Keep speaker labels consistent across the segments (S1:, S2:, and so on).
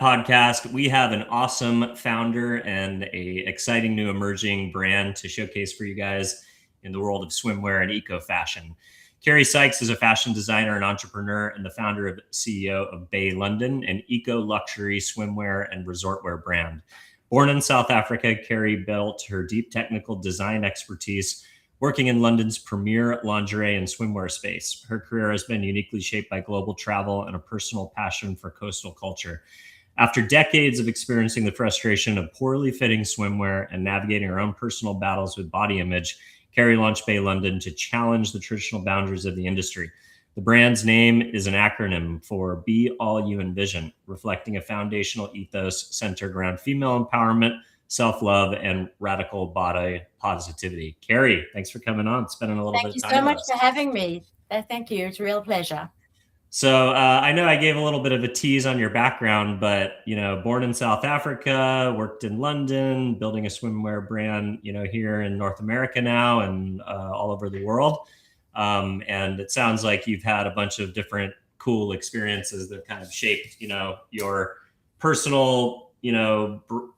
S1: podcast. We have an awesome founder and a exciting new emerging brand to showcase for you guys in the world of swimwear and eco fashion. Kerry Sykes is a fashion designer and entrepreneur and the founder and CEO of BAYE London, an eco luxury swimwear and resortwear brand. Born in South Africa, Kerry built her deep technical design expertise working in London's premier lingerie and swimwear space. Her career has been uniquely shaped by global travel and a personal passion for coastal culture. After decades of experiencing the frustration of poorly fitting swimwear and navigating her own personal battles with body image, Kerry launched BAYE London to challenge the traditional boundaries of the industry. The brand's name is an acronym for Be All You Envision, reflecting a foundational ethos centered around female empowerment, self-love, and radical body positivity. Kerry, thanks for coming on, spending a little bit of time with us.
S2: Thank you so much for having me. Thank you. It's a real pleasure.
S1: So I know I gave a little bit of a tease on your background, but, born in South Africa, worked in London, building a swimwear brand, here in North America now and all over the world. And it sounds like you've had a bunch of different cool experiences that kind of shaped, your personal,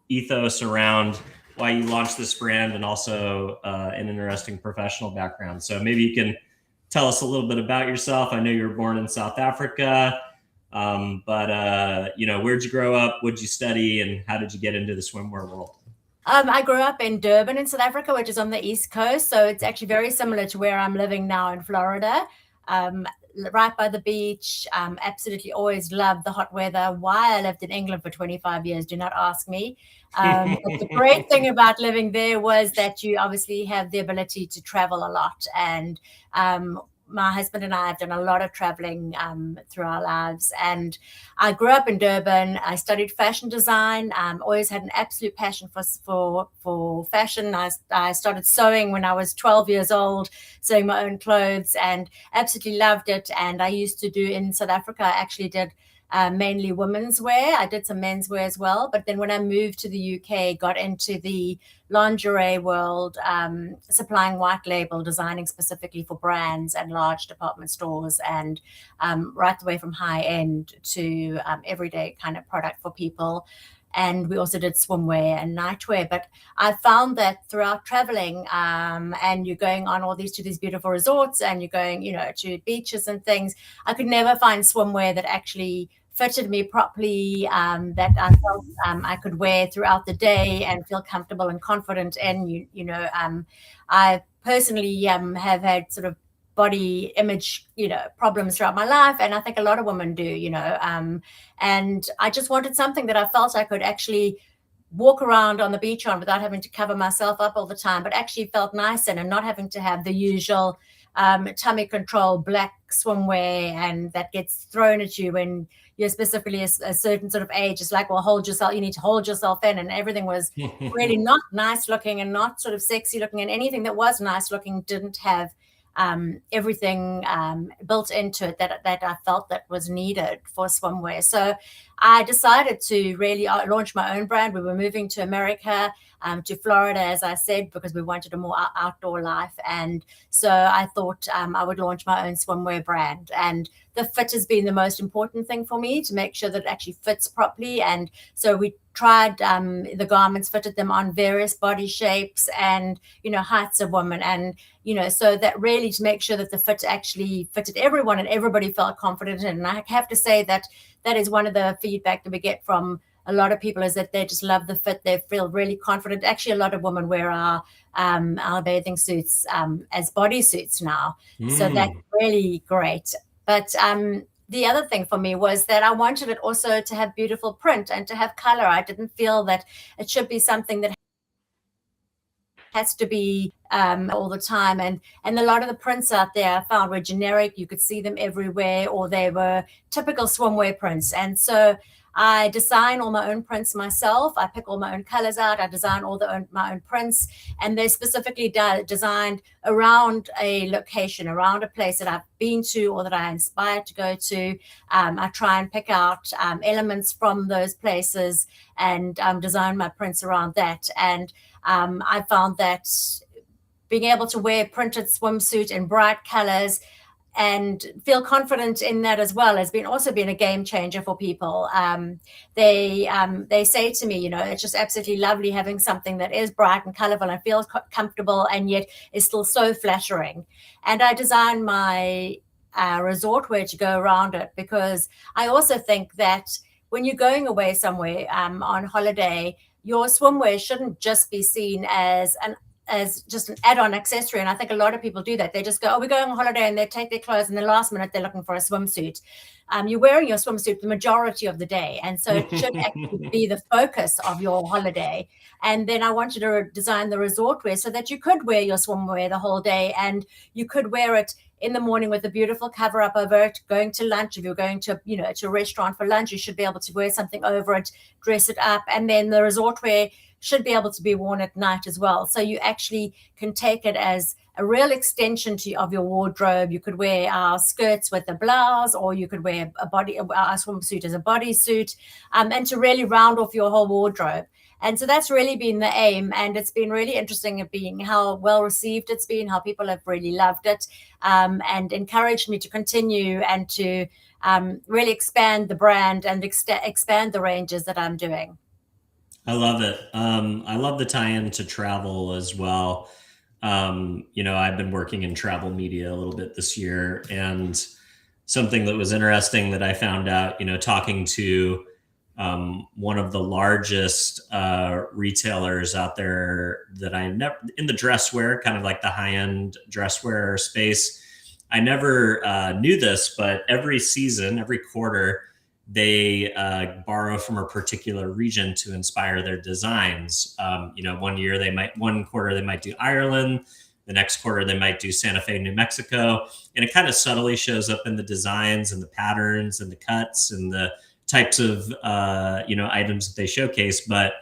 S1: ethos around why you launched this brand and also an interesting professional background. So maybe you can tell us a little bit about yourself. I know you were born in South Africa, but where'd you grow up? What'd you study? And how did you get into the swimwear world?
S2: I grew up in Durban in South Africa, which is on the East Coast. So it's actually very similar to where I'm living now in Florida. Right by the beach. Absolutely always loved the hot weather. Why I lived in England for 25 years, do not ask me. But the great thing about living there was that you obviously have the ability to travel a lot. And my husband and I have done a lot of traveling through our lives. And I grew up in Durban. I studied fashion design. Always had an absolute passion for fashion. I started sewing when I was 12 years old, sewing my own clothes, and absolutely loved it. And I used to do in South Africa, I actually did mainly women's wear. I did some men's wear as well. But then when I moved to the UK, got into the lingerie world, supplying white label, designing specifically for brands and large department stores, and right the way from high end to everyday kind of product for people. And we also did swimwear and nightwear. But I found that throughout traveling, and you're going on all these beautiful resorts, and you're going, to beaches and things, I could never find swimwear that actually fitted me properly, that I felt I could wear throughout the day and feel comfortable and confident in. I personally have had sort of body image, problems throughout my life. And I think a lot of women do, and I just wanted something that I felt I could actually walk around on the beach on without having to cover myself up all the time, but actually felt nice in, and not having to have the usual tummy control black swimwear and that gets thrown at you when you're specifically a certain sort of age. It's like, well, you need to hold yourself in, and everything was really not nice looking and not sort of sexy looking, and anything that was nice looking didn't have everything built into it that I felt that was needed for swimwear. So I decided to really launch my own brand. We were moving to America, to Florida, as I said, because we wanted a more outdoor life. And so I thought I would launch my own swimwear brand. And the fit has been the most important thing for me, to make sure that it actually fits properly. And so we tried the garments, fitted them on various body shapes and, heights of women. And, so that really to make sure that the fit actually fitted everyone and everybody felt confident in. And I have to say that is one of the feedback that we get from a lot of people, is that they just love the fit. They feel really confident. Actually, a lot of women wear our bathing suits as bodysuits now. So that's really great. But the other thing for me was that I wanted it also to have beautiful print and to have color. I didn't feel that it should be something that has to be all the time. And a lot of the prints out there I found were generic. You could see them everywhere, or they were typical swimwear prints. And so I design all my own prints myself. I pick all my own colors out. I design all my own prints, and they're specifically designed around a location, around a place that I've been to or that I inspired to go to. I try and pick out elements from those places and design my prints around that. And I found that being able to wear a printed swimsuit in bright colors and feel confident in that as well has also been a game changer for people. They say to me, it's just absolutely lovely having something that is bright and colorful and feels comfortable and yet is still so flattering. And I designed my resort wear to go around it, because I also think that when you're going away somewhere on holiday, your swimwear shouldn't just be seen as just an add-on accessory. And I think a lot of people do that. They just go, oh, we're going on holiday, and they take their clothes, and the last minute they're looking for a swimsuit. You're wearing your swimsuit the majority of the day, and so it should actually be the focus of your holiday. And then I wanted to design the resort wear so that you could wear your swimwear the whole day, and you could wear it in the morning with a beautiful cover up over it. Going to lunch, if you're going to to a restaurant for lunch, you should be able to wear something over it, dress it up. And then the resort wear should be able to be worn at night as well. So you actually can take it as a real extension of your wardrobe. You could wear our skirts with a blouse, or you could wear a swimsuit as a bodysuit, and to really round off your whole wardrobe. And so that's really been the aim. And it's been really interesting at being how well received it's been, how people have really loved it, and encouraged me to continue and to really expand the brand and expand the ranges that I'm doing.
S1: I love it. I love the tie-in to travel as well. I've been working in travel media a little bit this year, and something that was interesting that I found out, talking to one of the largest retailers out there that I never, in the dress wear, kind of like the high-end dress wear space. I never knew this, but every season, every quarter, they borrow from a particular region to inspire their designs. One quarter they might do Ireland, the next quarter they might do Santa Fe, New Mexico, and it kind of subtly shows up in the designs and the patterns and the cuts and the types of items that they showcase. But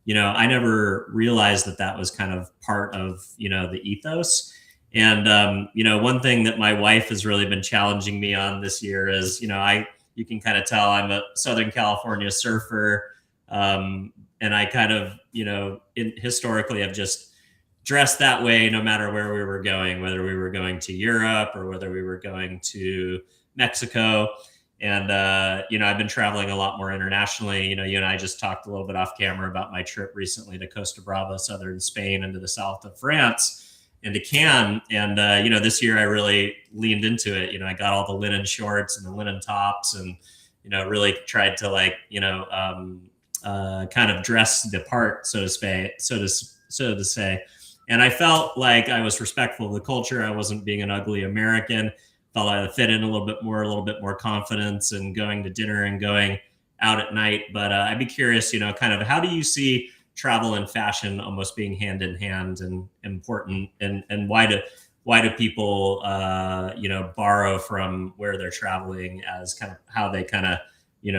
S1: I never realized that was kind of part of the ethos. And one thing that my wife has really been challenging me on this year is you can kind of tell I'm a Southern California surfer. And I kind of, historically have just dressed that way no matter where we were going, whether we were going to Europe or whether we were going to Mexico. And, I've been traveling a lot more internationally. You and I just talked a little bit off camera about my trip recently to Costa Brava, southern Spain, into the south of France, into Cannes. And, this year I really leaned into it. I got all the linen shorts and the linen tops, and, really tried to kind of dress the part, so to say. And I felt like I was respectful of the culture. I wasn't being an ugly American. Felt I fit in a little bit more confidence, and going to dinner and going out at night. But I'd be curious, kind of how do you see travel and fashion almost being hand in hand and important, and why do people borrow from where they're traveling as kind of how they kind of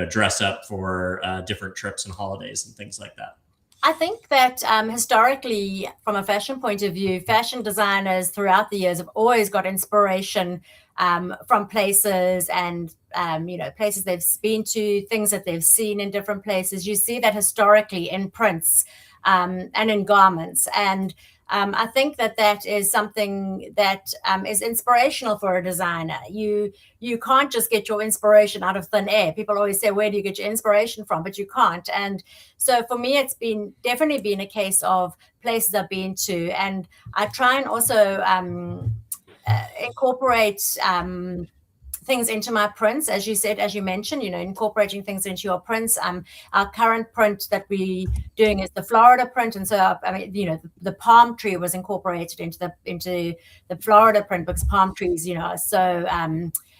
S1: dress up for different trips and holidays and things like that?
S2: I think that historically, from a fashion point of view, fashion designers throughout the years have always got inspiration from places and, places they've been to, things that they've seen in different places. You see that historically in prints and in garments. And I think that is something that is inspirational for a designer. You can't just get your inspiration out of thin air. People always say, where do you get your inspiration from? But you can't. And so for me, it's definitely been a case of places I've been to. And I try and also incorporate things into my prints, as you mentioned, incorporating things into your prints. Our current print that we're doing is the Florida print, and so the palm tree was incorporated into the Florida print, because palm trees,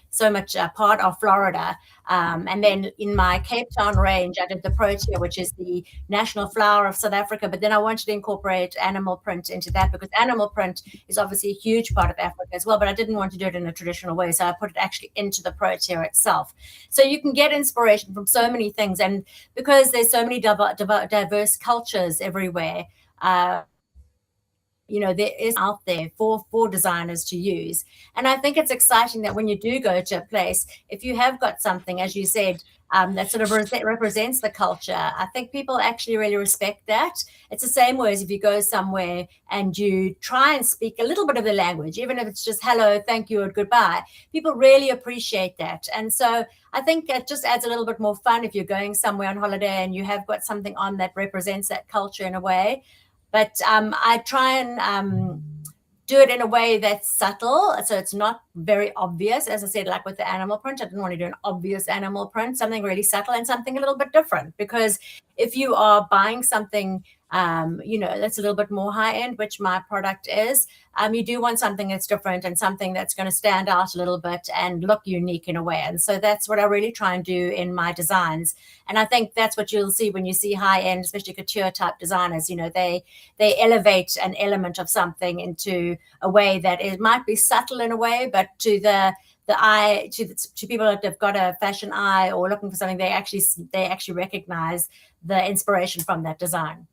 S2: so much part of Florida. And then in my Cape Town range, I did the protea, which is the national flower of South Africa. But then I wanted to incorporate animal print into that, because animal print is obviously a huge part of Africa as well. But I didn't want to do it in a traditional way, so I put it actually into the protea itself. So you can get inspiration from so many things, and because there's so many diverse cultures everywhere. There is out there for designers to use. And I think it's exciting that when you do go to a place, if you have got something, as you said, that sort of represents the culture. I think people actually really respect that. It's the same way as if you go somewhere and you try and speak a little bit of the language, even if it's just hello, thank you, or goodbye. People really appreciate that. And so I think it just adds a little bit more fun if you're going somewhere on holiday and you have got something on that represents that culture in a way. But I try and do it in a way that's subtle, so it's not very obvious. As I said, like with the animal print, I didn't want to do an obvious animal print, something really subtle and something a little bit different. Because if you are buying something, that's a little bit more high end, which my product is, you do want something that's different and something that's going to stand out a little bit and look unique in a way. And so that's what I really try and do in my designs. And I think that's what you'll see when you see high end, especially couture type designers. They elevate an element of something into a way that it might be subtle in a way, but to the eye, to people that have got a fashion eye or looking for something, they actually recognize the inspiration from that design.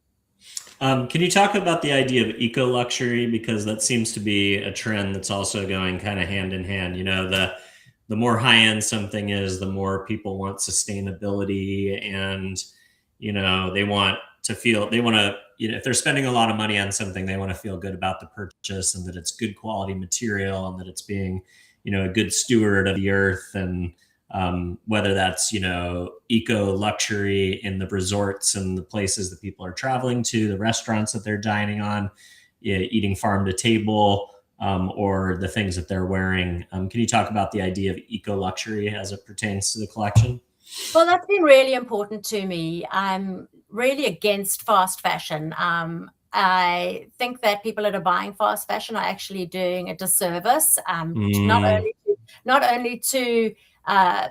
S1: Can you talk about the idea of eco luxury, because that seems to be a trend that's also going kind of hand in hand. The more high end something is, the more people want sustainability, and they want to if they're spending a lot of money on something, they want to feel good about the purchase and that it's good quality material and that it's being a good steward of the earth. And whether that's eco luxury in the resorts and the places that people are traveling to, the restaurants that they're dining on, eating farm to table, or the things that they're wearing. Can you talk about the idea of eco luxury as it pertains to the collection?
S2: Well, that's been really important to me. I'm really against fast fashion. I think that people that are buying fast fashion are actually doing a disservice, not only to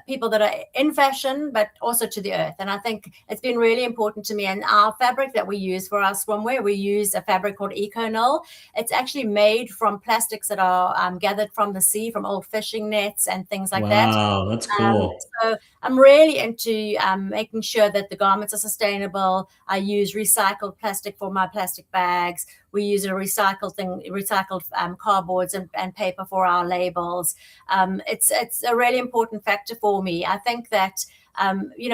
S2: people that are in fashion, but also to the earth. And I think it's been really important to me. And our fabric that we use for our swimwear, we use a fabric called EcoNull. It's actually made from plastics that are gathered from the sea, from old fishing nets and things like that.
S1: Wow, that's cool.
S2: So I'm really into making sure that the garments are sustainable. I use recycled plastic for my plastic bags. We use recycled cardboards and paper for our labels. It's a really important factor for me. I think that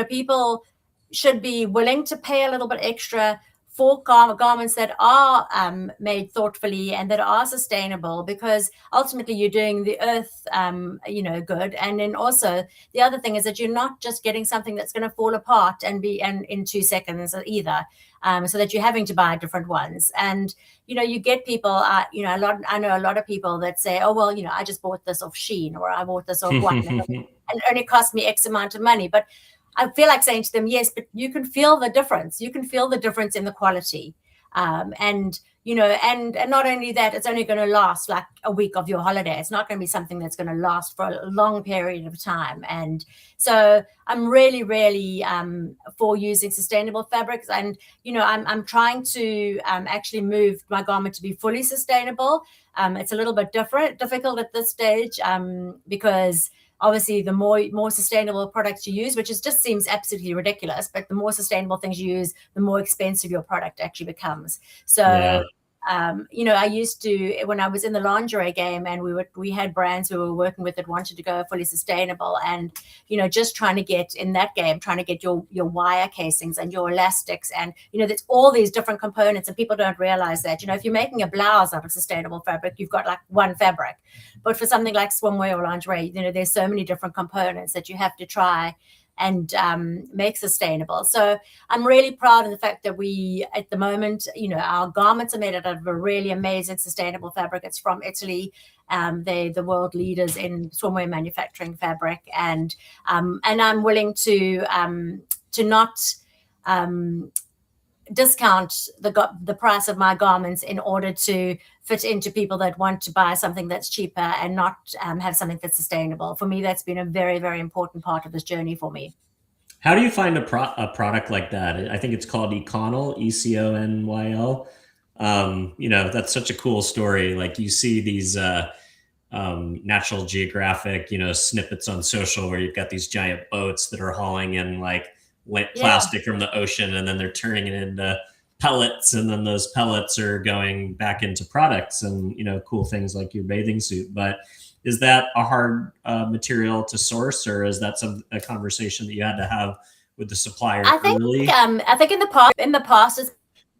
S2: people should be willing to pay a little bit extra for garments that are made thoughtfully and that are sustainable, because ultimately you're doing the earth good. And then also the other thing is that you're not just getting something that's going to fall apart and in 2 seconds either, so that you're having to buy different ones. And you get people, I know a lot of people that say, oh well, I just bought this off Shein, or I bought this off one and it only cost me X amount of money. But I feel like saying to them, yes, but you can feel the difference. You can feel the difference in the quality. And not only that, it's only going to last like a week of your holiday. It's not going to be something that's going to last for a long period of time. And so I'm really, really for using sustainable fabrics. And, I'm trying to actually move my garment to be fully sustainable. It's a little bit difficult at this stage because obviously the more sustainable products you use, which just seems absolutely ridiculous, but the more sustainable things you use, the more expensive your product actually becomes. So, yeah. I used to, when I was in the lingerie game, and we had brands we were working with that wanted to go fully sustainable, and just trying to get in that game, trying to get your wire casings and your elastics, and there's all these different components, and people don't realize that if you're making a blouse out of sustainable fabric, you've got like one fabric, but for something like swimwear or lingerie, there's so many different components that you have to try and make sustainable. So I'm really proud of the fact that we, at the moment, our garments are made out of a really amazing sustainable fabric. It's from Italy. They're the world leaders in swimwear manufacturing fabric, and I'm willing to not discount the price of my garments in order to fit into people that want to buy something that's cheaper and not have something that's sustainable. For me, that's been a very, very important part of this journey for me.
S1: How do you find a product like that? I think it's called Econyl, ECONYL. That's such a cool story. Like, you see these Natural Geographic, snippets on social where you've got these giant boats that are hauling in like plastic from the ocean, and then they're turning it into pellets, and then those pellets are going back into products and cool things like your bathing suit. But Is that a hard material to source, or is that a conversation that you had to have with the supplier early?
S2: I think in the past it's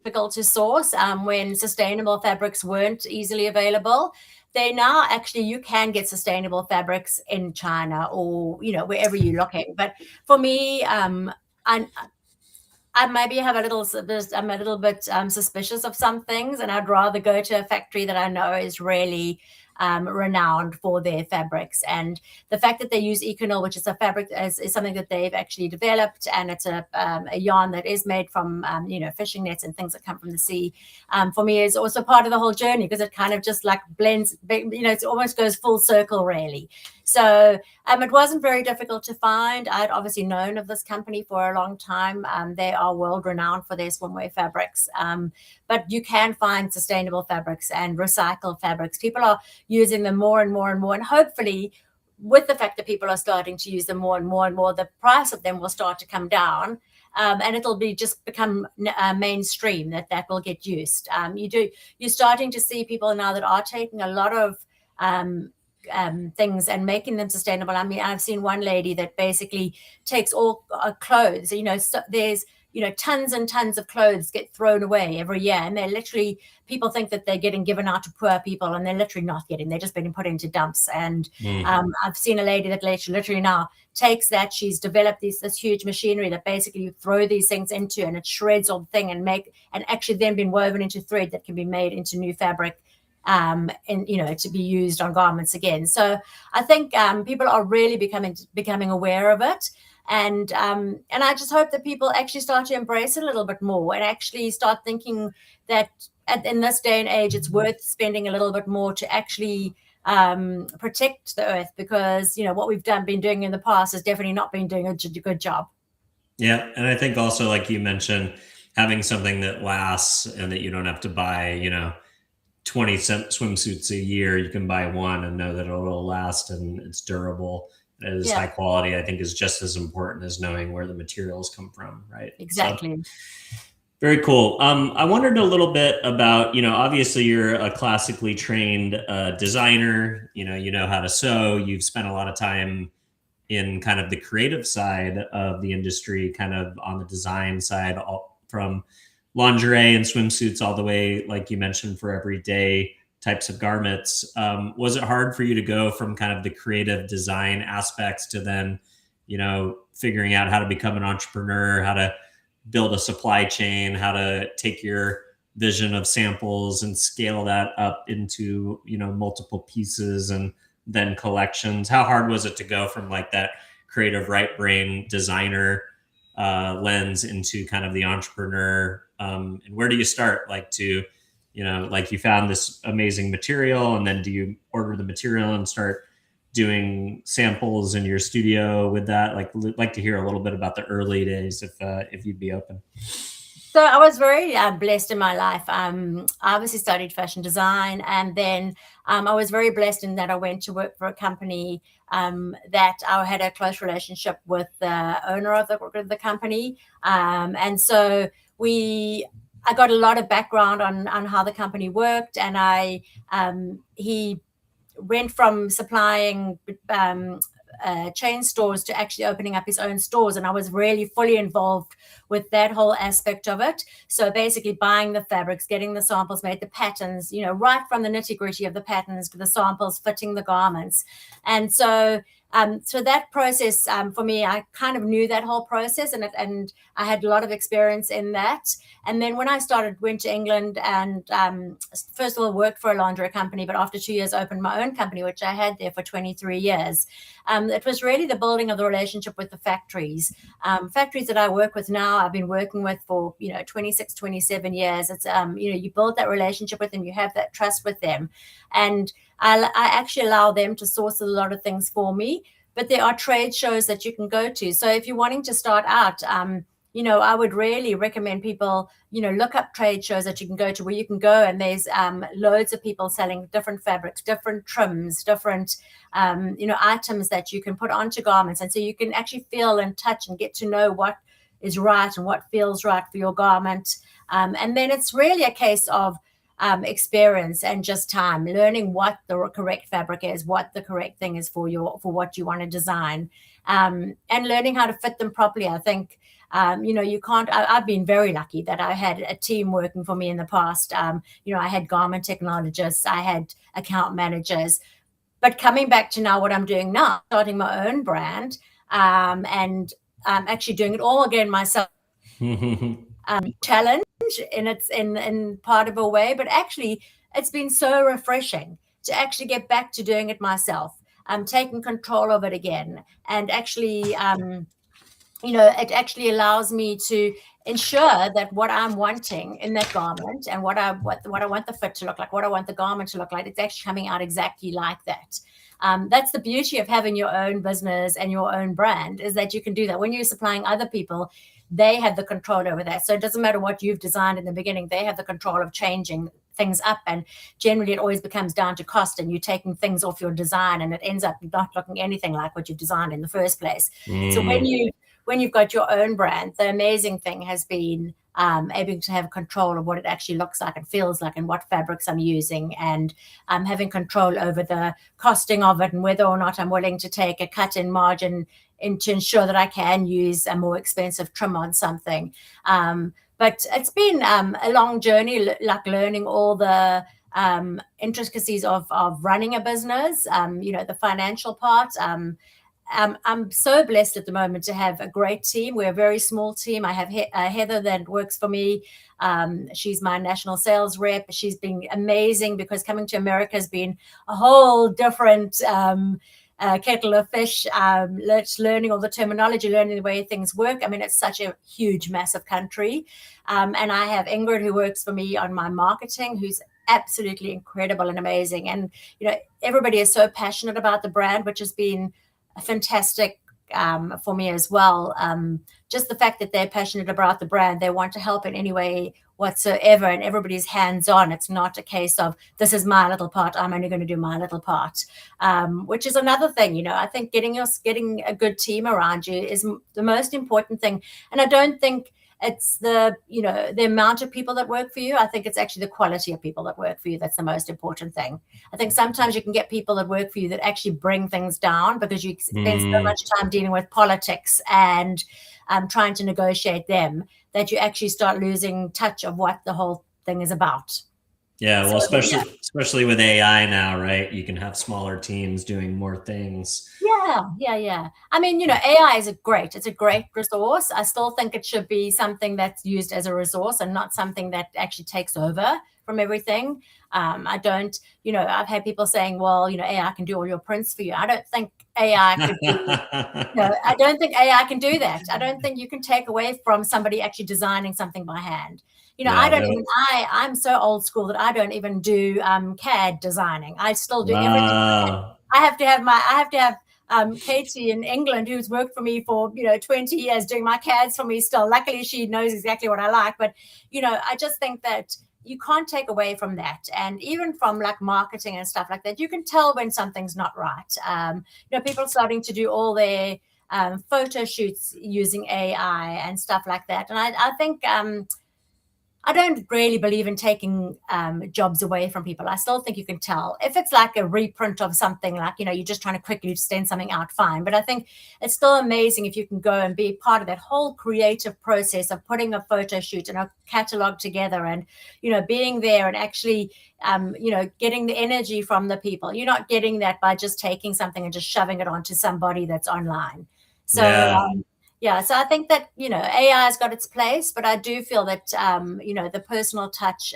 S2: difficult to source when sustainable fabrics weren't easily available. They now actually, you can get sustainable fabrics in China or wherever you're looking. But for me, I maybe have I'm a little bit suspicious of some things, and I'd rather go to a factory that I know is really renowned for their fabrics. And the fact that they use Econol, which is a fabric, is something that they've actually developed, and it's a yarn that is made from fishing nets and things that come from the sea. For me, is also part of the whole journey, because it kind of just like blends. It almost goes full circle, really. So it wasn't very difficult to find. I'd obviously known of this company for a long time. They are world renowned for their swimwear fabrics. But you can find sustainable fabrics and recycled fabrics. People are using them more and more and more. And hopefully, with the fact that people are starting to use them more and more and more, the price of them will start to come down. And it'll just become mainstream that will get used. You're starting to see people now that are taking a lot of things and making them sustainable. I mean, I've seen one lady that basically takes all clothes. So there's tons and tons of clothes get thrown away every year, and they're literally, people think that they're getting given out to poor people, and they're literally not getting. They're just being put into dumps. And I've seen a lady that literally now takes that. She's developed this huge machinery that basically you throw these things into, and it shreds all the thing and actually then been woven into thread that can be made into new fabric. And to be used on garments again. So I think people are really becoming aware of it, and I just hope that people actually start to embrace it a little bit more, and actually start thinking that in this day and age it's worth spending a little bit more to actually protect the earth, because what we've been doing in the past has definitely not been doing a good job.
S1: Yeah, and I think also, like you mentioned, having something that lasts and that you don't have to buy 20 swimsuits a year. You can buy one and know that it'll last and it's durable. It is high quality, I think, is just as important as knowing where the materials come from, right?
S2: Exactly.
S1: So, very cool. I wondered a little bit about, obviously you're a classically trained designer, you know how to sew. You've spent a lot of time in kind of the creative side of the industry, kind of on the design side, from lingerie and swimsuits all the way, like you mentioned, for everyday types of garments. Was it hard for you to go from kind of the creative design aspects to then, figuring out how to become an entrepreneur, how to build a supply chain, how to take your vision of samples and scale that up into, multiple pieces and then collections? How hard was it to go from like that creative right brain designer lens into kind of the entrepreneur? And where do you start? Like you found this amazing material, and then do you order the material and start doing samples in your studio with that? Like to hear a little bit about the early days, if you'd be open.
S2: So I was very blessed in my life. I obviously studied fashion design, and then I was very blessed in that I went to work for a company that I had a close relationship with the owner of the company. And so I got a lot of background on how the company worked, and he went from supplying chain stores to actually opening up his own stores, and I was really fully involved with that whole aspect of it. So basically buying the fabrics, getting the samples made, the patterns, right from the nitty-gritty of the patterns to the samples, fitting the garments. And so that process, for me, I kind of knew that whole process, and I had a lot of experience in that. And then when I went to England and first of all worked for a lingerie company, but after 2 years opened my own company, which I had there for 23 years. It was really the building of the relationship with the factories. Factories that I work with now, I've been working with for 26, 27 years. It's you build that relationship with them, you have that trust with them, and I actually allow them to source a lot of things for me. But there are trade shows that you can go to. So if you're wanting to start out, I would really recommend people, look up trade shows that you can go to, where you can go and there's loads of people selling different fabrics, different trims, different, items that you can put onto garments. And so you can actually feel and touch and get to know what is right and what feels right for your garment. And then it's really a case of experience and just time, learning what the correct fabric is, what the correct thing is for what you want to design, and learning how to fit them properly. I think you can't. I've been very lucky that I had a team working for me in the past. I had garment technologists, I had account managers, but coming back to now what I'm doing now, starting my own brand, and actually doing it all again myself. Challenge in part of a way, but actually it's been so refreshing to actually get back to doing it myself. Taking control of it again, and actually it actually allows me to ensure that what I'm wanting in that garment and what I want the fit to look like, what I want the garment to look like, it's actually coming out exactly like that. That's the beauty of having your own business and your own brand, is that you can do that. When you're supplying other people, they have the control over that. So it doesn't matter what you've designed in the beginning, they have the control of changing things up. And generally it always becomes down to cost, and you're taking things off your design and it ends up not looking anything like what you've designed in the first place. So when you've got your own brand, the amazing thing has been able to have control of what it actually looks like and feels like, and what fabrics I'm using, and having control over the costing of it, and whether or not I'm willing to take a cut in margin to ensure that I can use a more expensive trim on something. But it's been a long journey, like learning all the intricacies of running a business, the financial part. I'm so blessed at the moment to have a great team. We're a very small team. I have Heather that works for me. She's my national sales rep. She's been amazing, because coming to America has been a whole different kettle of fish. Learning all the terminology, learning the way things work. I mean, it's such a huge, massive country. And I have Ingrid, who works for me on my marketing, who's absolutely incredible and amazing. And, everybody is so passionate about the brand, which has been fantastic for me as well. Just the fact that they're passionate about the brand, they want to help in any way whatsoever, and everybody's hands-on. It's not a case of, this is my little part, I'm only going to do my little part, which is another thing. I think getting a good team around you is the most important thing. And I don't think it's the amount of people that work for you. I think it's actually the quality of people that work for you that's the most important thing. I think sometimes you can get people that work for you that actually bring things down, because you spend so much time dealing with politics and trying to negotiate them, that you actually start losing touch of what the whole thing is about.
S1: Yeah, well, especially with AI now, right? You can have smaller teams doing more things.
S2: Yeah. I mean, AI is it's a great resource. I still think it should be something that's used as a resource and not something that actually takes over from everything. I've had people saying, well, AI can do all your prints for you. I don't think AI could I don't think AI can do that. I don't think you can take away from somebody actually designing something by hand. I'm so old school that I don't even do CAD designing. I still do everything. I have to have Katie in England, who's worked for me for 20 years doing my CADs for me still. Luckily, she knows exactly what I like. But I just think that you can't take away from that. And even from like marketing and stuff like that, you can tell when something's not right. People are starting to do all their photo shoots using AI and stuff like that. And I think I don't really believe in taking jobs away from people. I still think you can tell. If it's like a reprint of something, like, you're just trying to quickly send something out, fine. But I think it's still amazing if you can go and be part of that whole creative process of putting a photo shoot and a catalog together, and, being there and actually, getting the energy from the people. You're not getting that by just taking something and just shoving it onto somebody that's online. So, so I think that, AI has got its place, but I do feel that, the personal touch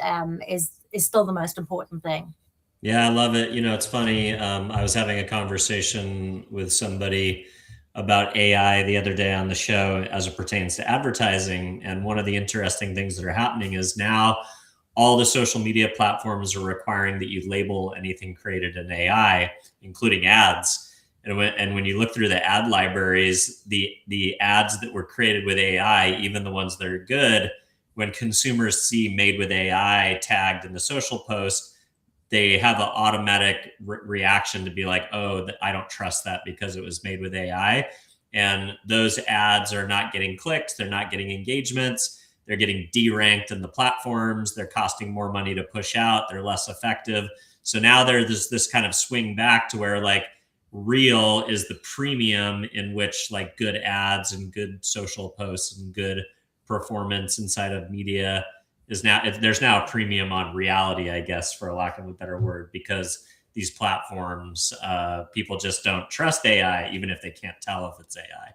S2: is still the most important thing.
S1: Yeah, I love it. It's funny. I was having a conversation with somebody about AI the other day on the show as it pertains to advertising. And one of the interesting things that are happening is now all the social media platforms are requiring that you label anything created in AI, including ads. And when you look through the ad libraries, the ads that were created with AI, even the ones that are good, when consumers see made with AI tagged in the social post, they have an automatic reaction to be like, oh, I don't trust that because it was made with AI. And those ads are not getting clicked. They're not getting engagements they're getting deranked in the platforms. They're costing more money to push out. They're less effective. So now there's this kind of swing back to where like real is the premium in which like good ads and good social posts and good performance inside of media is now, there's now a premium on reality, I guess, for lack of a better word, because these platforms, people just don't trust AI, even if they can't tell if it's AI.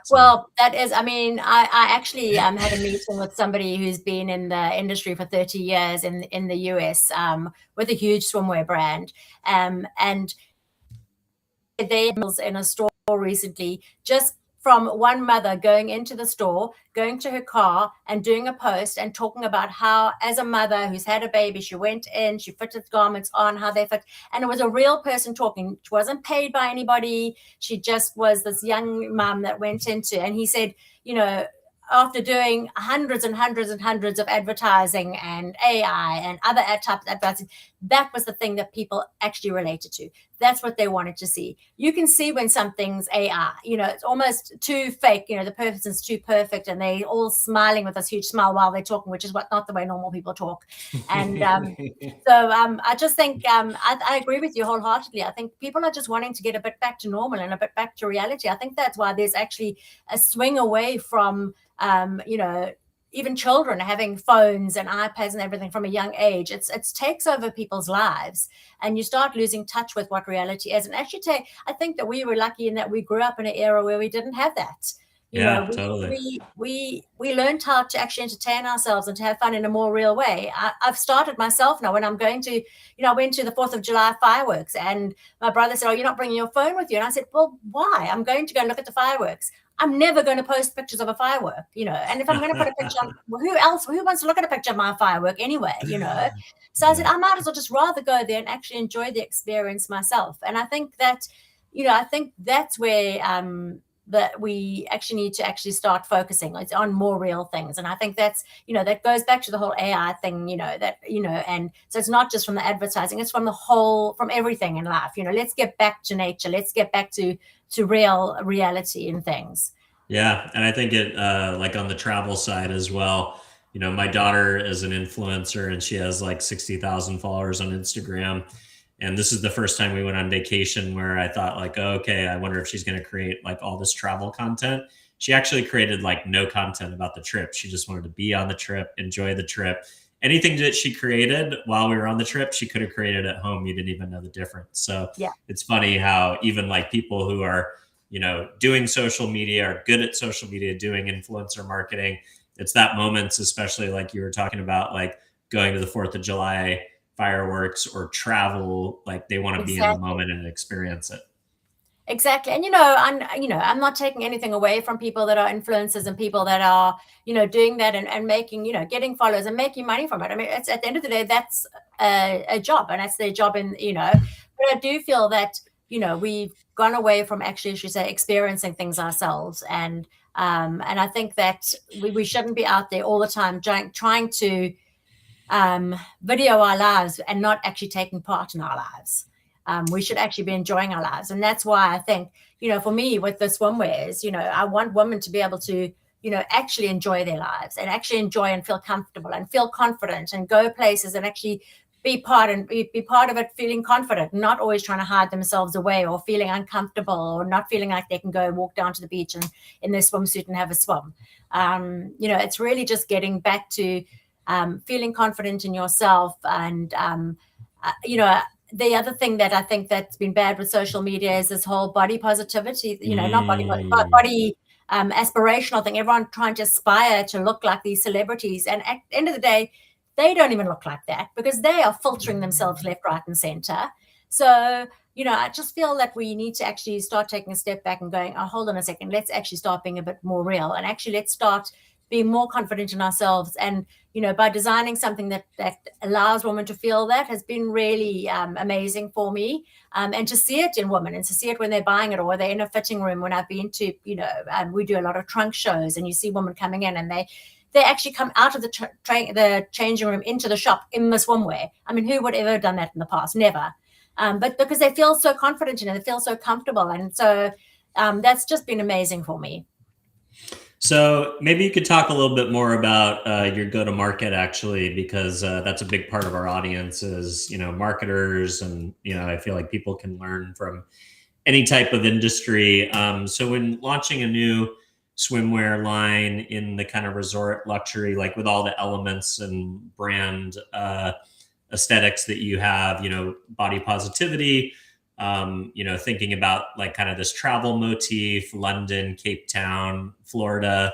S1: So.
S2: Well, that is, I mean, I actually had a meeting with somebody who's been in the industry for 30 years in the US with a huge swimwear brand. And they in a store recently, just from one mother going into the store, going to her car and doing a post and talking about how, as a mother who's had a baby, she went in, she fitted garments on, how they fit. And it was a real person talking. She wasn't paid by anybody. She just was this young mom that went into, and he said, you know, after doing hundreds and hundreds and hundreds of advertising and AI and other types of advertising, that was the thing that people actually related to. That's what they wanted to see. You can see when something's AI, you know, it's almost too fake, you know, the person's too perfect and they all smiling with this huge smile while they're talking, which is not the way normal people talk. And I just think I agree with you wholeheartedly. I think people are just wanting to get a bit back to normal and a bit back to reality. I think that's why there's actually a swing away from you know, even children having phones and iPads and everything from a young age. It takes over people's lives, and you start losing touch with what reality is. And actually, I think that we were lucky in that we grew up in an era where we didn't have that. You know,
S1: totally.
S2: We learned how to actually entertain ourselves and to have fun in a more real way. I've started myself now when I'm going to, you know, I went to the 4th of July fireworks, and my brother said, "Oh, you're not bringing your phone with you?" And I said, "Well, why? I'm going to go and look at the fireworks. I'm never going to post pictures of a firework, you know, and if I'm going to put a picture on, well, who wants to look at a picture of my firework anyway, you know?" So I said, I might as well just rather go there and actually enjoy the experience myself. And I think that, you know, I think that's where that we actually need to actually start focusing on more real things. And I think that's, you know, that goes back to the whole AI thing, you know, that, you know, and so it's not just from the advertising, it's from from everything in life. You know, let's get back to nature. Let's get back to real reality and things.
S1: Yeah. And I think it, like on the travel side as well, you know, my daughter is an influencer and she has like 60,000 followers on Instagram. And this is the first time we went on vacation where I thought like, oh, okay, I wonder if she's going to create like all this travel content. She actually created like no content about the trip. She just wanted to be on the trip, enjoy the trip. Anything that she created while we were on the trip, she could have created at home. You didn't even know the difference. So
S2: yeah,
S1: it's funny how even like people who are, you know, doing social media, are good at social media, doing influencer marketing, it's that moments, especially like you were talking about, like going to the 4th of July fireworks or travel, like they want to be in the moment and experience it.
S2: Exactly. And, you know, I'm not taking anything away from people that are influencers and people that are, you know, doing that and making, you know, getting followers and making money from it. I mean, it's at the end of the day, that's a job, and that's their job. And, you know, but I do feel that, you know, we've gone away from actually, as you say, experiencing things ourselves. And I think that we shouldn't be out there all the time trying to video our lives and not actually taking part in our lives. We should actually be enjoying our lives. And that's why I think, you know, for me with the swimwears, you know, I want women to be able to, you know, actually enjoy their lives and actually enjoy and feel comfortable and feel confident and go places and actually be part of it, feeling confident, not always trying to hide themselves away or feeling uncomfortable or not feeling like they can go walk down to the beach and in their swimsuit and have a swim. You know, it's really just getting back to feeling confident in yourself. And, you know, the other thing that I think that's been bad with social media is this whole body positivity, you know, not body aspirational thing. Everyone trying to aspire to look like these celebrities. And at the end of the day, they don't even look like that because they are filtering themselves left, right, and center. So, you know, I just feel that we need to actually start taking a step back and going, oh, hold on a second, let's actually start being a bit more real. And actually, let's start being more confident in ourselves. And, you know, by designing something that allows women to feel that has been really amazing for me. And to see it in women and to see it when they're buying it or they're in a fitting room. When I've been to, you know, we do a lot of trunk shows and you see women coming in and they actually come out of the changing room into the shop in the swimwear. I mean, who would ever have done that in the past? Never. But because they feel so confident in it, they feel so comfortable. And so that's just been amazing for me.
S1: So maybe you could talk a little bit more about your go-to-market, actually, because that's a big part of our audience is, marketers, and I feel like people can learn from any type of industry. So when launching a new swimwear line in the kind of resort luxury, like with all the elements and brand aesthetics that you have, body positivity, thinking about like kind of this travel motif, London, Cape Town, Florida,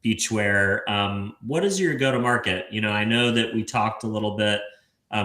S1: beachwear. What is your go to market? I know that we talked a little bit.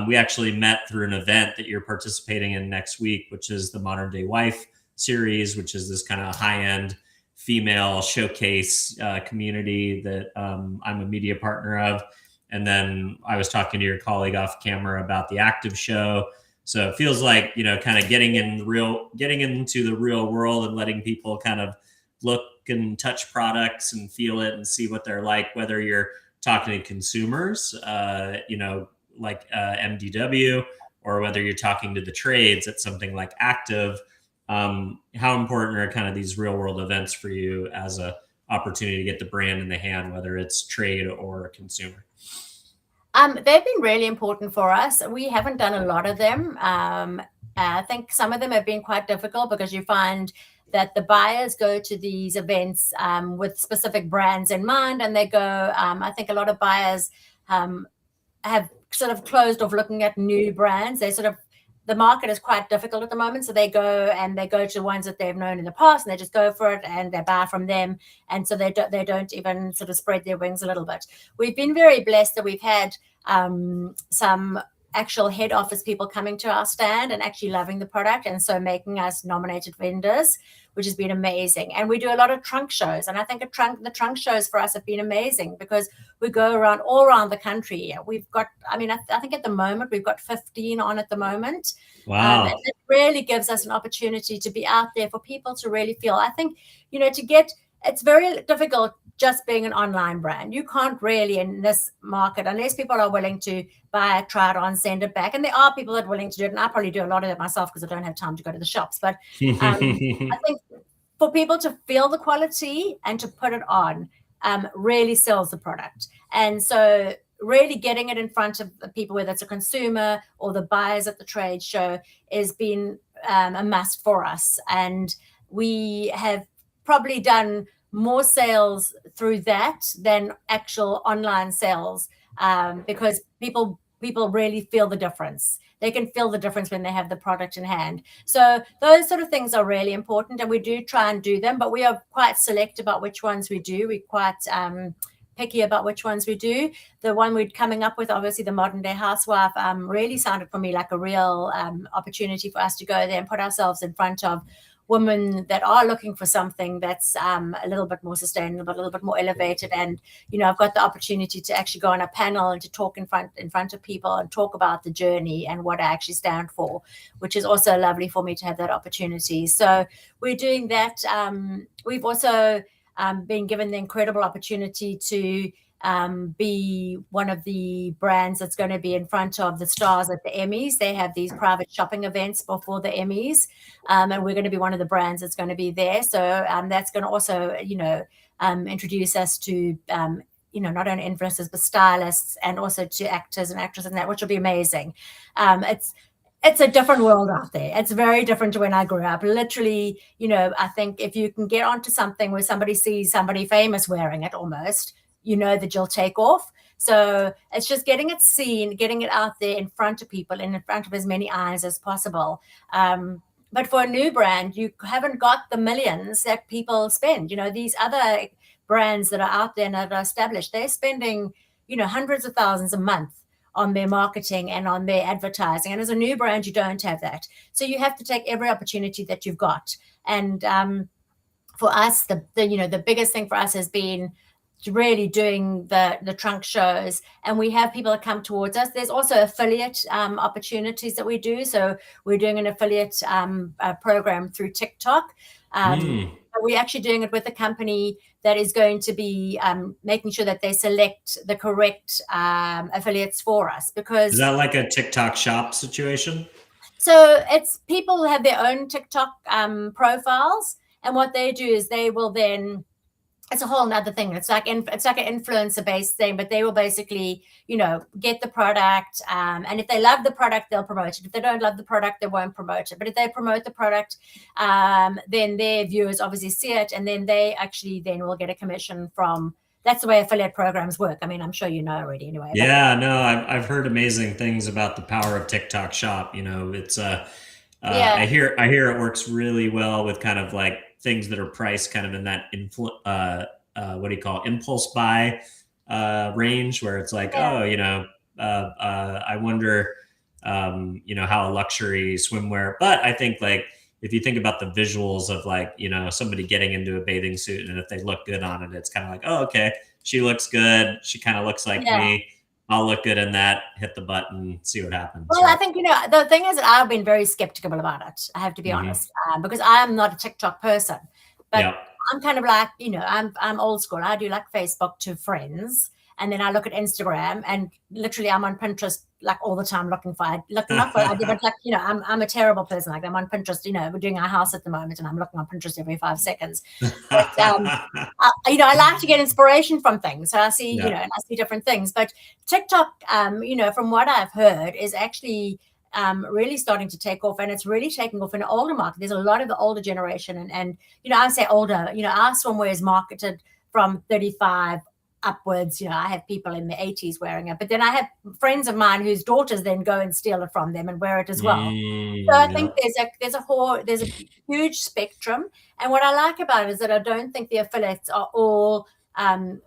S1: We actually met through an event that you're participating in next week, which is the Modern Day Wife series, which is this kind of high end female showcase community that I'm a media partner of. And then I was talking to your colleague off camera about the active show. So it feels like, kind of getting into the real world and letting people kind of look and touch products and feel it and see what they're like, whether you're talking to consumers, like MDW, or whether you're talking to the trades at something like Active. How important are kind of these real world events for you as a opportunity to get the brand in the hand, whether it's trade or consumer?
S2: They've been really important for us. We haven't done a lot of them. I think some of them have been quite difficult because you find that the buyers go to these events with specific brands in mind, and they go, I think a lot of buyers have sort of closed off looking at new brands. The market is quite difficult at the moment. So they go to ones that they've known in the past, and they just go for it and they buy from them. And so they don't even sort of spread their wings a little bit. We've been very blessed that we've had some actual head office people coming to our stand and actually loving the product, and so making us nominated vendors, which has been amazing. And we do a lot of trunk shows, and I think the trunk shows for us have been amazing because we go all around the country. We've got, I think at the moment we've got 15 on at the moment.
S1: Wow.
S2: And it really gives us an opportunity to be out there for people to really feel. I think, it's very difficult just being an online brand. You can't really, in this market, unless people are willing to buy it, try it on, send it back. And there are people that are willing to do it. And I probably do a lot of it myself because I don't have time to go to the shops. But I think for people to feel the quality and to put it on really sells the product. And so really getting it in front of the people, whether it's a consumer or the buyers at the trade show, has been a must for us. And we have probably done more sales through that than actual online sales because people really feel the difference. They can feel the difference when they have the product in hand. So those sort of things are really important, and we do try and do them, but we are quite select about which ones we do. We're quite picky about which ones we do. The one we're coming up with, obviously the Modern Day Housewife, really sounded for me like a real opportunity for us to go there and put ourselves in front of women that are looking for something that's a little bit more sustainable, a little bit more elevated. And I've got the opportunity to actually go on a panel and to talk in front of people and talk about the journey and what I actually stand for, which is also lovely for me to have that opportunity. So we're doing that. We've also been given the incredible opportunity to be one of the brands that's going to be in front of the stars at the Emmys. They have these private shopping events before the Emmys, and we're going to be one of the brands that's going to be there. So that's going to also, introduce us to, not only influencers, but stylists, and also to actors and actresses and that, which will be amazing. It's a different world out there. It's very different to when I grew up. Literally, I think if you can get onto something where somebody sees somebody famous wearing it almost, that you'll take off. So it's just getting it seen, getting it out there in front of people and in front of as many eyes as possible. But for a new brand, you haven't got the millions that people spend. These other brands that are out there and that are established, they're spending, hundreds of thousands a month on their marketing and on their advertising. And as a new brand, you don't have that. So you have to take every opportunity that you've got. And for us, the biggest thing for us has been really doing the trunk shows, and we have people that come towards us. There's also affiliate opportunities that we do. So we're doing an affiliate program through TikTok. We're actually doing it with a company that is going to be making sure that they select the correct affiliates for us. Because
S1: is that like a TikTok shop situation?
S2: So it's people who have their own TikTok profiles, and what they do is they will then it's a whole nother thing. It's like an influencer based thing, but they will basically, get the product. And if they love the product, they'll promote it. If they don't love the product, they won't promote it. But if they promote the product, then their viewers obviously see it, and then they actually then will get a commission from. That's the way affiliate programs work. I mean, I'm sure you know already anyway.
S1: Yeah, no, I've heard amazing things about the power of TikTok Shop. It's I hear it works really well with kind of like things that are priced kind of in that what do you call it? Impulse buy range, where it's like, I wonder, how a luxury swimwear. But I think like if you think about the visuals of like, somebody getting into a bathing suit, and if they look good on it, it's kind of like, oh, okay, she looks good. She kind of looks like me. I'll look good in that, hit the button, see what happens.
S2: Well, I think, the thing is that I've been very skeptical about it. I have to be honest, because I'm not a TikTok person, but I'm kind of like, I'm old school. I do like Facebook to friends. And then I look at Instagram, and literally I'm on Pinterest like all the time looking for but like, I'm a terrible person. Like I'm on Pinterest, we're doing our house at the moment, and I'm looking on Pinterest every 5 seconds. But, I like to get inspiration from things. So I see, and I see different things. But TikTok, from what I've heard, is actually really starting to take off, and it's really taking off in the older market. There's a lot of the older generation, and I say older, our swimwear is marketed from 35 upwards. I have people in the 80s wearing it, but then I have friends of mine whose daughters then go and steal it from them and wear it as well. So I think there's a huge spectrum, and what I like about it is that I don't think the affiliates are all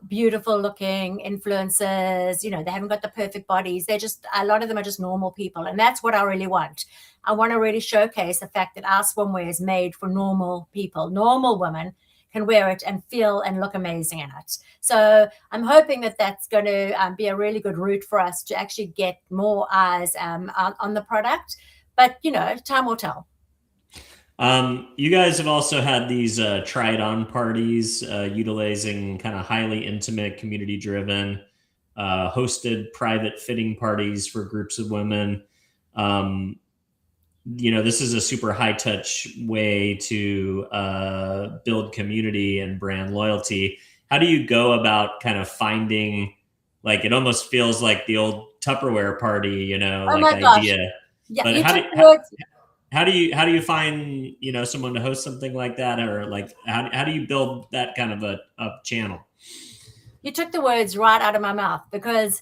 S2: beautiful looking influencers. They haven't got the perfect bodies. A lot of them are just normal people, and that's what I really want. I want to really showcase the fact that our swimwear is made for normal people. Normal women can wear it and feel and look amazing in it. So I'm hoping that that's going to be a really good route for us to actually get more eyes on the product. But, time will tell.
S1: You guys have also had these try it on parties, utilizing kind of highly intimate, community driven, hosted private fitting parties for groups of women. This is a super high touch way to build community and brand loyalty. How do you go about kind of finding, like, it almost feels like the old Tupperware party, idea.
S2: Yeah,
S1: but how do you find, someone to host something like that? Or like, how do you build that kind of a channel?
S2: You took the words right out of my mouth, because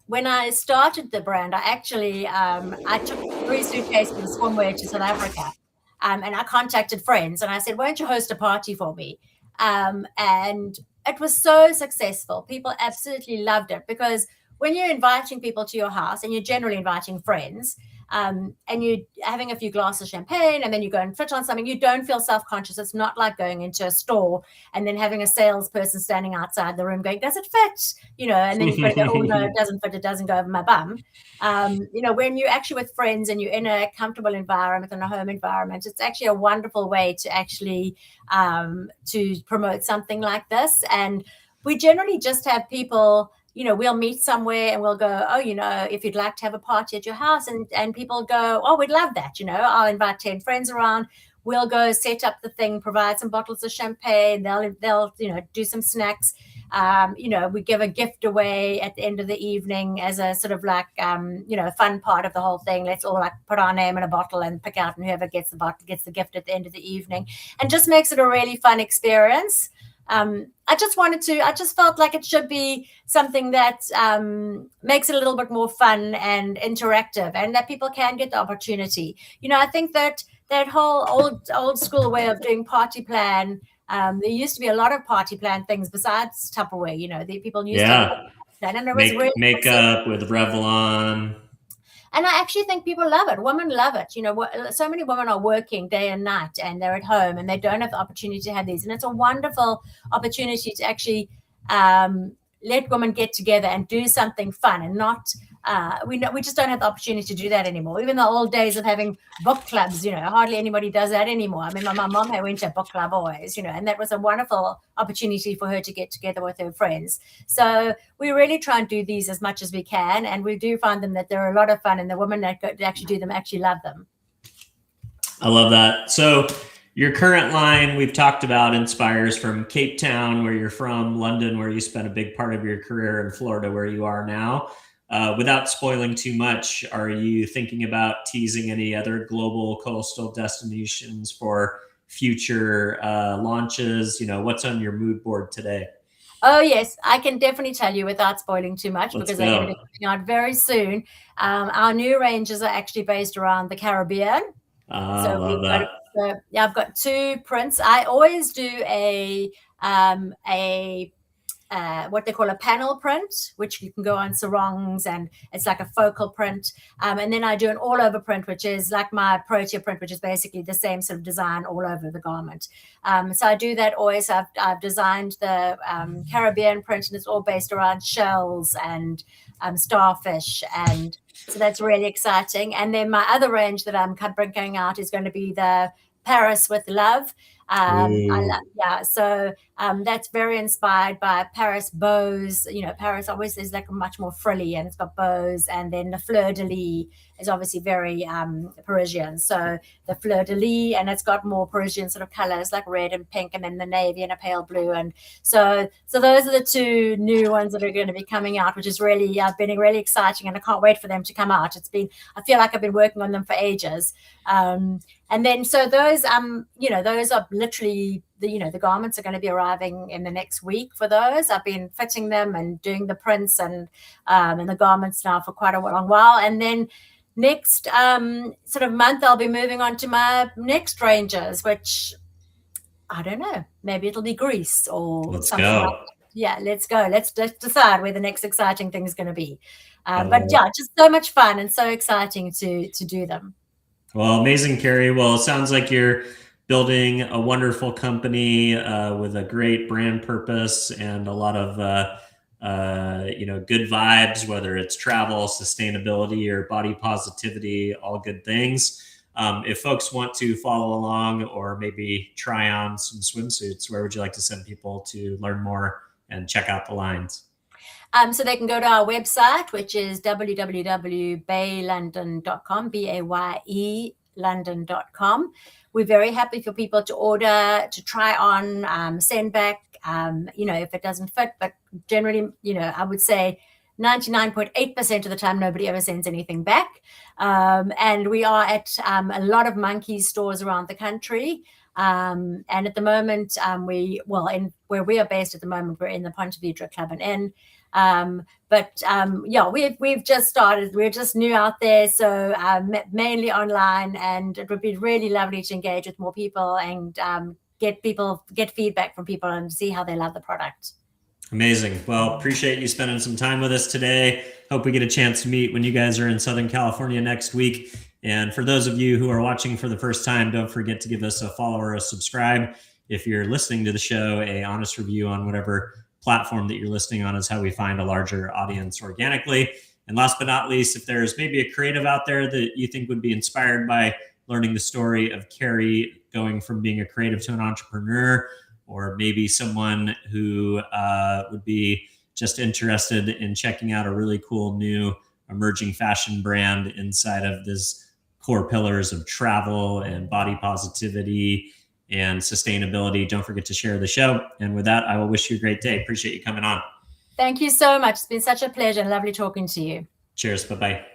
S2: when I started the brand, I actually I took 3 suitcases of swimwear to South Africa, and I contacted friends, and I said, "Why don't you host a party for me?" And it was so successful. People absolutely loved it, because when you're inviting people to your house, and you're generally inviting friends, and you're having a few glasses of champagne, and then you go and fit on something, you don't feel self-conscious. It's not like going into a store and then having a salesperson standing outside the room going, "Does it fit?" And then you've got to go, "Oh, no, it doesn't fit. It doesn't go over my bum." When you're actually with friends and you're in a comfortable environment, in a home environment, it's actually a wonderful way to actually to promote something like this. And we generally just have people, we'll meet somewhere and we'll go, "Oh, if you'd like to have a party at your house," and people go, "Oh, we'd love that. I'll invite 10 friends around. We'll go set up the thing, provide some bottles of champagne. They'll do some snacks. We give a gift away at the end of the evening as a sort of like, fun part of the whole thing. Let's all like put our name in a bottle and pick out, and whoever gets the bottle gets the gift at the end of the evening, and just makes it a really fun experience." I just felt like it should be something that makes it a little bit more fun and interactive, and that people can get the opportunity. I think that whole old school way of doing party plan, there used to be a lot of party plan things besides Tupperware. The people used to plan, and it was really
S1: makeup with Revlon.
S2: And I actually think people love it. Women love it. So many women are working day and night, and they're at home, and they don't have the opportunity to have these. And it's a wonderful opportunity to actually let women get together and do something fun, and not we just don't have the opportunity to do that anymore. Even the old days of having book clubs, hardly anybody does that anymore. I mean, my mom went to a book club always, and that was a wonderful opportunity for her to get together with her friends. So we really try and do these as much as we can, and we do find them that they're a lot of fun, and the women that actually do them actually love them.
S1: I love that. So Your current line, we've talked about, inspires from Cape Town, where you're from, London, where you spent a big part of your career, and Florida, where you are now. Without spoiling too much, are you thinking about teasing any other global coastal destinations for future launches? What's on your mood board today?
S2: Oh, yes, I can definitely tell you without spoiling too much
S1: Let's
S2: because they're going to be
S1: go.
S2: coming out very soon. Our new ranges are actually based around the Caribbean.
S1: I
S2: So
S1: love
S2: we've got,
S1: that.
S2: yeah, I've got two prints. I always do a what they call a panel print, which you can go on sarongs, and it's like a focal print. And then I do an all over print, which is like my protea print, which is basically the same sort of design all over the garment. So I do that always. I've designed the Caribbean print, and it's all based around shells and starfish. And so that's really exciting. And then my other range that I'm bringing out is going to be the Paris with Love. So that's very inspired by Paris bows. Paris always is like much more frilly, and it's got bows. And then the fleur de lis is obviously very Parisian. So the fleur de lis, and it's got more Parisian sort of colors like red and pink, and then the navy and a pale blue. And so those are the two new ones that are going to be coming out, which is really been really exciting, and I can't wait for them to come out. I feel like I've been working on them for ages. And then, so those are literally the garments are going to be arriving in the next week for those. I've been fitting them and doing the prints and the garments now for quite a long while. And then next sort of month, I'll be moving on to my next ranges, which I don't know, maybe it'll be Greece or
S1: Let's
S2: something like
S1: go.
S2: that. Yeah, let's go. Let's decide where the next exciting thing is going to be.
S1: I
S2: But
S1: love
S2: yeah,
S1: it.
S2: just so much fun and so exciting to do them.
S1: Well, amazing, Kerry. Well, it sounds like you're building a wonderful company with a great brand purpose and a lot of good vibes, whether it's travel, sustainability, or body positivity, all good things. If folks want to follow along or maybe try on some swimsuits, where would you like to send people to learn more and check out the lines?
S2: So they can go to our website, which is www.bayelondon.com, BAYE London.com. We're very happy for people to order, to try on, send back, if it doesn't fit. But generally, I would say 99.8% of the time, nobody ever sends anything back. And we are at a lot of Monkeys stores around the country. And at the moment, where we are based at the moment, we're in the Ponte Vedra Club and Inn. We've just started. We're just new out there, so mainly online, and it would be really lovely to engage with more people and get feedback from people and see how they love the product.
S1: Amazing. Well, appreciate you spending some time with us today. Hope we get a chance to meet when you guys are in Southern California next week. And for those of you who are watching for the first time, don't forget to give us a follow or a subscribe. If you're listening to the show, a honest review on whatever platform that you're listening on is how we find a larger audience organically. And last but not least, if there's maybe a creative out there that you think would be inspired by learning the story of Kerry going from being a creative to an entrepreneur, or maybe someone who would be just interested in checking out a really cool new emerging fashion brand inside of this core pillars of travel and body positivity and sustainability, don't forget to share the show. And with that, I will wish you a great day. Appreciate you coming on.
S2: Thank you so much. It's been such a pleasure and lovely talking to you.
S1: Cheers. Bye-bye.